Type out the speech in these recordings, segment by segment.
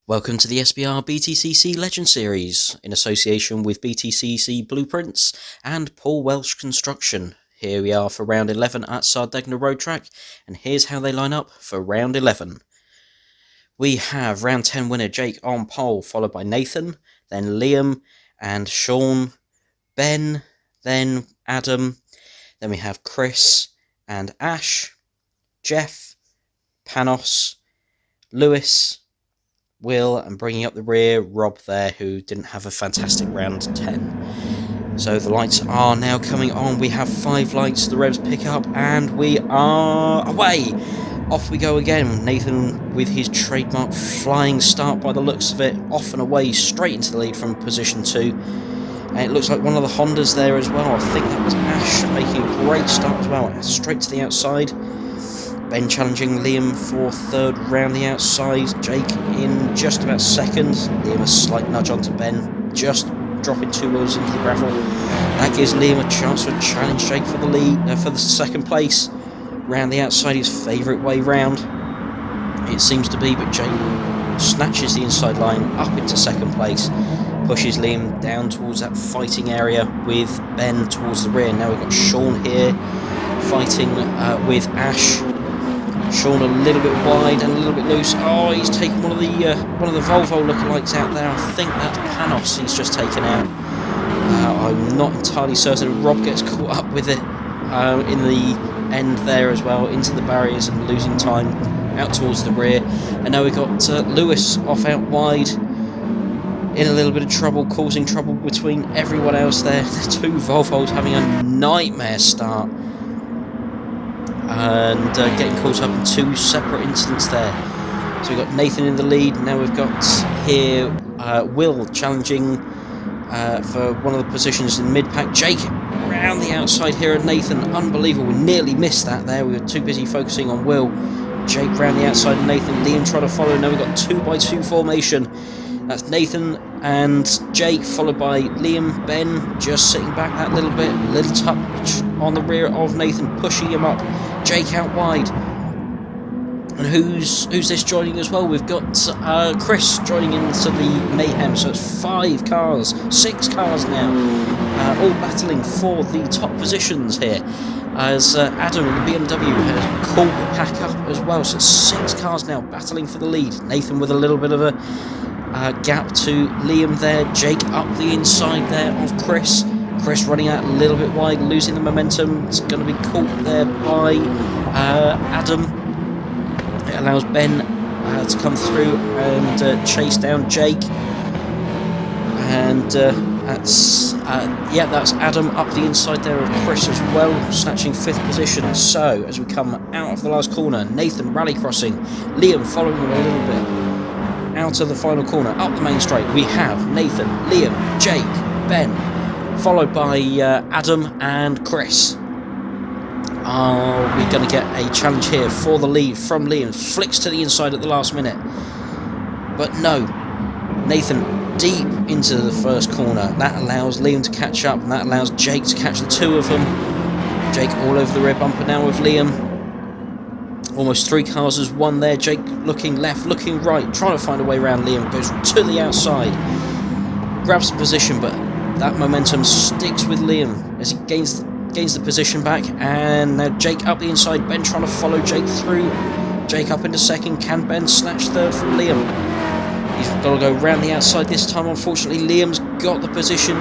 Welcome to the SBR BTCC Legend Series, in association with BTCC Blueprints and Paul Welsh Construction. Here we are for round 11 at Sardegna Road Track, and here's how they line up for round 11. We have round 10 winner Jake on pole, followed by Nathan, then Liam and Sean, Ben, then Adam, then we have Chris and Ash, Jeff, Panos, Lewis, Will, and bringing up the rear, Rob there, who didn't have a fantastic round 10. So the lights are now coming on. We have 5 lights, the revs pick up, and we are away. Off we go again. Nathan with his trademark flying start by the looks of it, off and away, straight into the lead from position 2. And it looks like one of the Hondas there as well. I think that was Ash making a great start as well, straight to the outside. Ben challenging Liam for third round the outside. Jake in just about seconds. Liam a slight nudge onto Ben, just dropping 2 wheels into the gravel. That gives Liam a chance to challenge Jake for the lead, for the second place. Round the outside, his favourite way round, it seems to be, but Jake snatches the inside line up into second place, pushes Liam down towards that fighting area with Ben towards the rear. Now we've got Sean here fighting with Ash. Sean a little bit wide and a little bit loose. Oh, he's taken one of the Volvo lookalikes out there. I think that's Panos he's just taken out. I'm not entirely certain. Rob gets caught up with it in the end there as well, into the barriers and losing time out towards the rear. And now we've got Lewis off out wide, in a little bit of trouble, causing trouble between everyone else there. The 2 Volvos having a nightmare start, and getting caught up in 2 separate incidents there. So we've got Nathan in the lead. Now we've got here Will challenging for one of the positions in mid-pack. Jake around the outside here at Nathan. Unbelievable. We nearly missed that there. We were too busy focusing on Will. Jake round the outside of Nathan. Liam trying to follow. Now we've got 2x2 formation. That's Nathan and Jake, followed by Liam. Ben just sitting back that little bit. Little touch on the rear of Nathan, pushing him up. Jake out wide. And who's this joining as well? We've got Chris joining into the mayhem. So it's 5 cars, 6 cars now, all battling for the top positions here, as Adam in the BMW has called the pack up as well. So it's 6 cars now battling for the lead. Nathan with a little bit of a gap to Liam there. Jake up the inside there of Chris. Chris running out a little bit wide, losing the momentum. It's going to be caught there by Adam. It allows Ben to come through and chase down Jake. And that's Adam up the inside there of Chris as well, snatching 5th position. So as we come out of the last corner, Nathan rally crossing, Liam following him a little bit. Out of the final corner, up the main straight, we have Nathan, Liam, Jake, Ben, followed by Adam and Chris. Are we going to get a challenge here for the lead from Liam? Flicks to the inside at the last minute. But no, Nathan deep into the first corner. That allows Liam to catch up, and that allows Jake to catch the 2 of them. Jake all over the rear bumper now with Liam. Almost 3 cars as one there. Jake looking left, looking right, trying to find a way around Liam. Goes to the outside, grabs the position, but that momentum sticks with Liam as he gains the position back. And now Jake up the inside. Ben trying to follow Jake through. Jake up into second. Can Ben snatch third from Liam? He's got to go round the outside this time. Unfortunately, Liam's got the position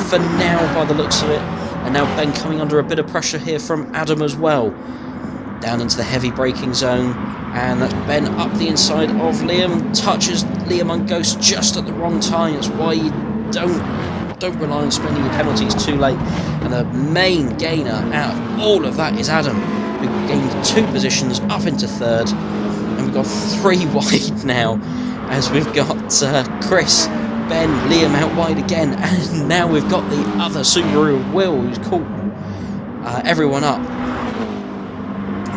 for now by the looks of it. And now Ben coming under a bit of pressure here from Adam as well. Down into the heavy braking zone, and that's Ben up the inside of Liam, touches Liam on Ghost just at the wrong time. That's why you don't rely on spending your penalties too late. And the main gainer out of all of that is Adam, who gained 2 positions up into third, and we've got 3 wide now, as we've got Chris, Ben, Liam out wide again, and now we've got the other Subaru, Will, who's caught everyone up,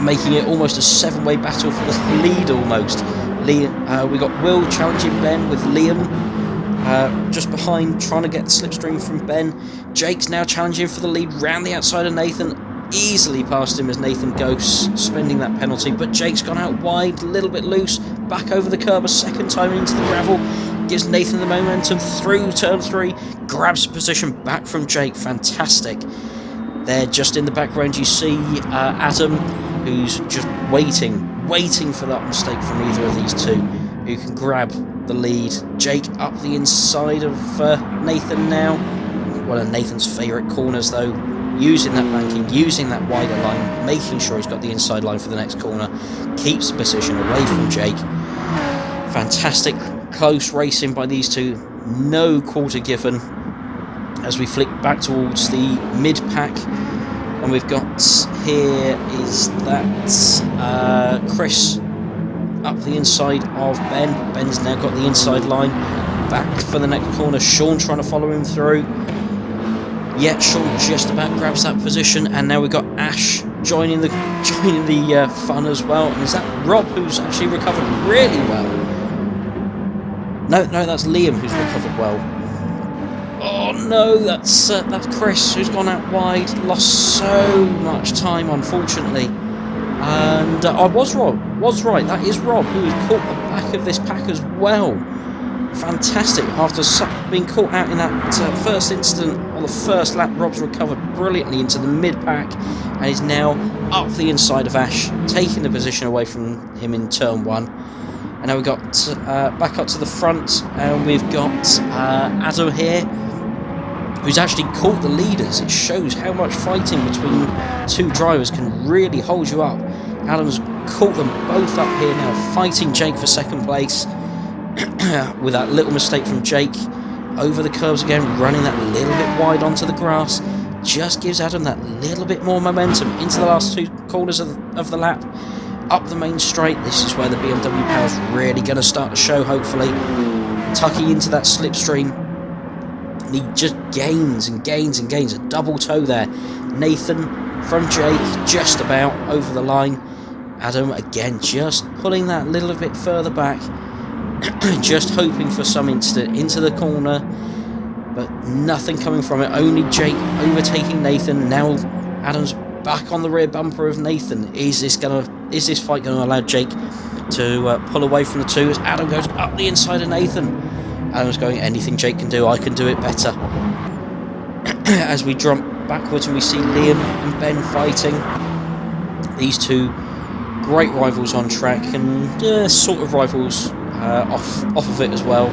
making it almost a 7-way battle for the lead almost. We got Will challenging Ben with Liam just behind, trying to get the slipstream from Ben. Jake's now challenging for the lead round the outside of Nathan. easily past him as Nathan goes, spending that penalty, but Jake's gone out wide, a little bit loose, back over the curb a second time into the gravel, gives Nathan the momentum through turn 3, grabs position back from Jake. Fantastic. There, just in the background, you see Adam, who's just waiting for that mistake from either of these two, who can grab the lead. Jake up the inside of Nathan now. One of Nathan's favourite corners, though, using that banking, using that wider line, making sure he's got the inside line for the next corner, keeps the position away from Jake. Fantastic close racing by these two, no quarter given. As we flick back towards the mid-pack, and we've got here is that Chris up the inside of Ben. Ben's now got the inside line, back for the next corner. Sean trying to follow him through. Yet Sean just about grabs that position, and now we've got Ash joining the fun as well. And is that Rob who's actually recovered really well? No, that's Liam who's recovered well. Oh no, that's Chris who's gone out wide, lost so much time unfortunately. And I was right, that is Rob who has caught the back of this pack as well. Fantastic. After being caught out in that first instant on the first lap, Rob's recovered brilliantly into the mid-pack and is now up the inside of Ash, taking the position away from him in turn 1. And now we've got back up to the front, and we've got Adam here, who's actually caught the leaders. It shows how much fighting between two drivers can really hold you up. Adam's caught them both up here now, fighting Jake for second place. With that little mistake from Jake, over the curbs again, running that little bit wide onto the grass, just gives Adam that little bit more momentum into the last 2 corners of the lap, up the main straight. This is where the BMW power is really going to start to show, hopefully. Tucking into that slipstream, and he just gains and gains and gains, a double toe there. Nathan from Jake, just about over the line. Adam again, just pulling that little bit further back. Just hoping for some instant into the corner, but nothing coming from it. Only Jake overtaking Nathan. Now Adam's back on the rear bumper of Nathan. Is this fight going to allow Jake to pull away from the two as Adam goes up the inside of Nathan? Adam's going, anything Jake can do, I can do it better. As we jump backwards and we see Liam and Ben fighting. These two great rivals on track, and sort of rivals off of it as well.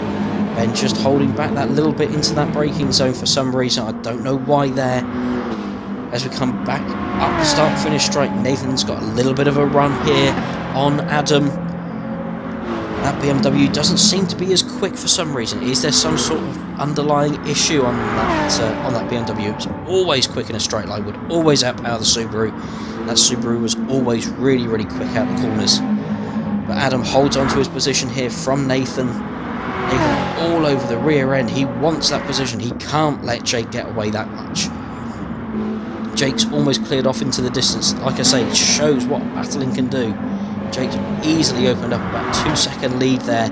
Ben just holding back that little bit into that braking zone for some reason. I don't know why there. As we come back up the start-finish straight, Nathan's got a little bit of a run here on Adam. That BMW doesn't seem to be as quick for some reason. Is there some sort of underlying issue on that BMW? It's always quick in a straight line, would always outpower the Subaru. That Subaru was always really, really quick out the corners. But Adam holds on to his position here from Nathan. Nathan all over the rear end. He wants that position. He can't let Jake get away that much. Jake's almost cleared off into the distance. Like I say, it shows what battling can do. Jake's easily opened up about 2-second lead there.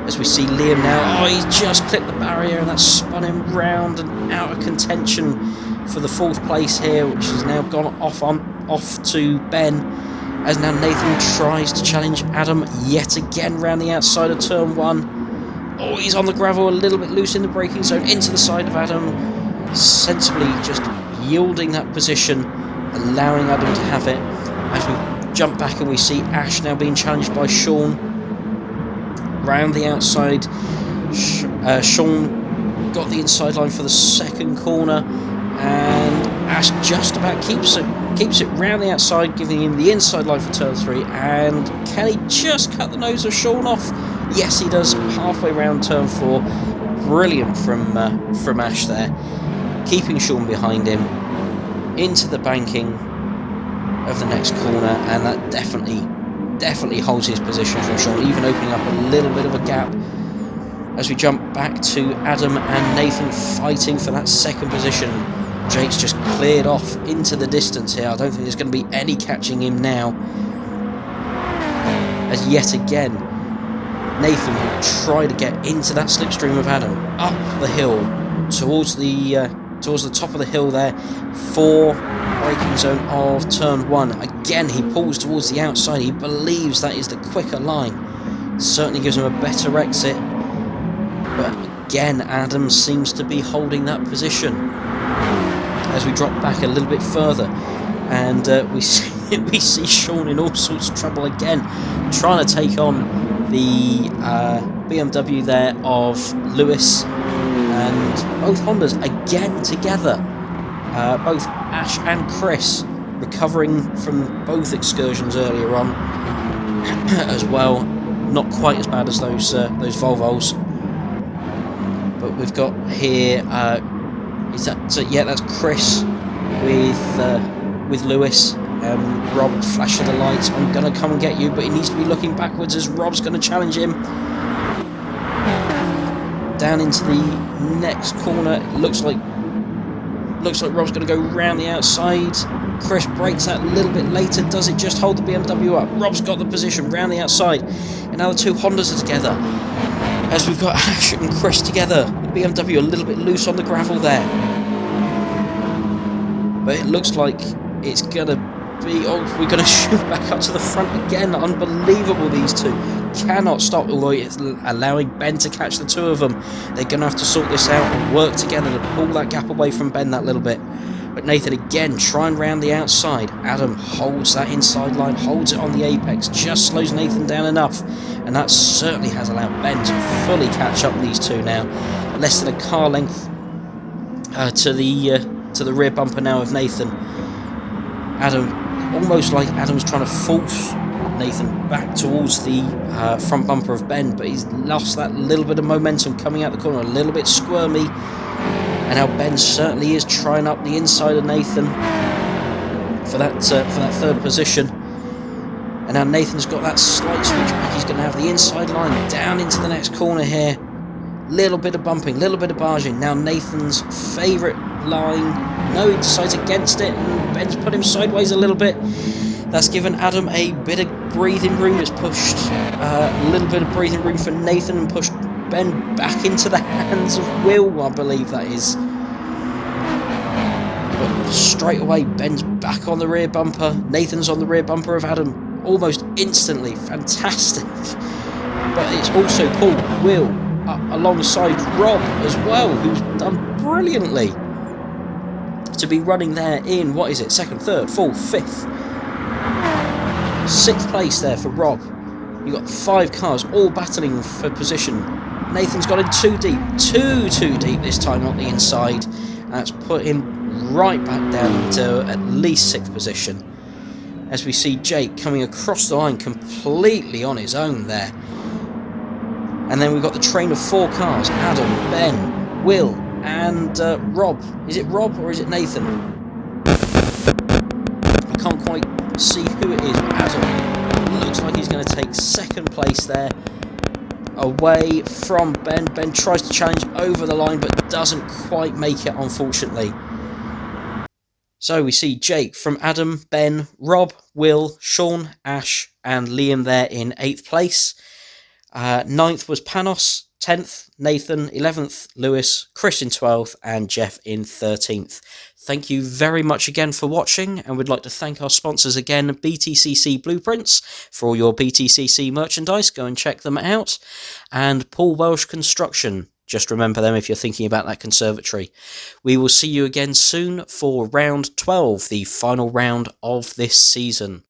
As we see Liam now. Oh, he's just clipped the barrier, and that spun him round and out of contention for the 4th place here, which has now gone off to Ben. As now Nathan tries to challenge Adam yet again round the outside of turn 1. Oh, he's on the gravel, a little bit loose in the braking zone, into the side of Adam. Sensibly just yielding that position, allowing Adam to have it. As we jump back and we see Ash now being challenged by Sean. Round the outside, Sean got the inside line for the 2nd corner, and Ash just about keeps it round the outside, giving him the inside line for turn 3. And can he just cut the nose of Sean off? Yes, he does, halfway round turn 4. Brilliant from Ash there, keeping Sean behind him into the banking of the next corner, and that definitely holds his position from Sean, even opening up a little bit of a gap. As we jump back to Adam and Nathan fighting for that 2nd position. Jake's just cleared off into the distance here. I don't think there's going to be any catching him now. As yet again, Nathan will try to get into that slipstream of Adam, up the hill towards towards the top of the hill there for braking zone of turn 1. Again, he pulls towards the outside. He believes that is the quicker line. Certainly gives him a better exit. But again, Adam seems to be holding that position. As we drop back a little bit further, and we see Sean in all sorts of trouble again, trying to take on the BMW there of Lewis, and both Hondas again together. Both Ash and Chris recovering from both excursions earlier on as well. Not quite as bad as those Volvos, but we've got here. That's Chris with Lewis. Rob flashing the lights. I'm gonna come and get you, but he needs to be looking backwards as Rob's gonna challenge him down into the next corner. It looks like Rob's gonna go round the outside. Chris brakes that a little bit later. Does it just hold the BMW up? Rob's got the position round the outside, and now the two Hondas are together. As we've got Ash and Chris together, the BMW a little bit loose on the gravel there, but it looks like it's gonna be. Oh, we're gonna shoot back up to the front again. Unbelievable! These two cannot stop. Although it's allowing Ben to catch the two of them, they're gonna have to sort this out and work together to pull that gap away from Ben that little bit. But Nathan again trying round the outside. Adam holds that inside line, holds it on the apex, just slows Nathan down enough, and that certainly has allowed Ben to fully catch up these two now. Less than a car length to the rear bumper now of Nathan. Adam, almost like Adam's trying to force Nathan back towards the front bumper of Ben, but he's lost that little bit of momentum coming out the corner, a little bit squirmy. And now Ben certainly is trying up the inside of Nathan for that third position. And now Nathan's got that slight switch back. He's going to have the inside line down into the next corner here. Little bit of bumping, little bit of barging. Now Nathan's favourite line. No, he decides against it, and Ben's put him sideways a little bit. That's given Adam a bit of breathing room. It's pushed a little bit of breathing room for Nathan and pushed Ben back into the hands of Will, I believe that is. But straight away, Ben's back on the rear bumper. Nathan's on the rear bumper of Adam almost instantly. Fantastic. But it's also pulled Will up alongside Rob as well, who's done brilliantly to be running there in, what is it, second, third, fourth, fifth, sixth place there for Rob. You've got 5 cars all battling for position. Nathan's got in too deep this time on the inside. And that's put him right back down to at least 6th position. As we see Jake coming across the line completely on his own there. And then we've got the train of 4 cars. Adam, Ben, Will, and Rob. Is it Rob or is it Nathan? I can't quite see who it is, but Adam looks like he's going to take 2nd place there, away from Ben. Ben tries to challenge over the line, but doesn't quite make it, unfortunately. So we see Jake from Adam, Ben, Rob, Will, Sean, Ash, and Liam there in 8th place. 9th was Panos, 10th Nathan, 11th Lewis, Chris in 12th, and Jeff in 13th. Thank you very much again for watching, and we'd like to thank our sponsors again, BTCC Blueprints, for all your BTCC merchandise. Go and check them out. And Paul Welsh Construction. Just remember them if you're thinking about that conservatory. We will see you again soon for round 12, the final round of this season.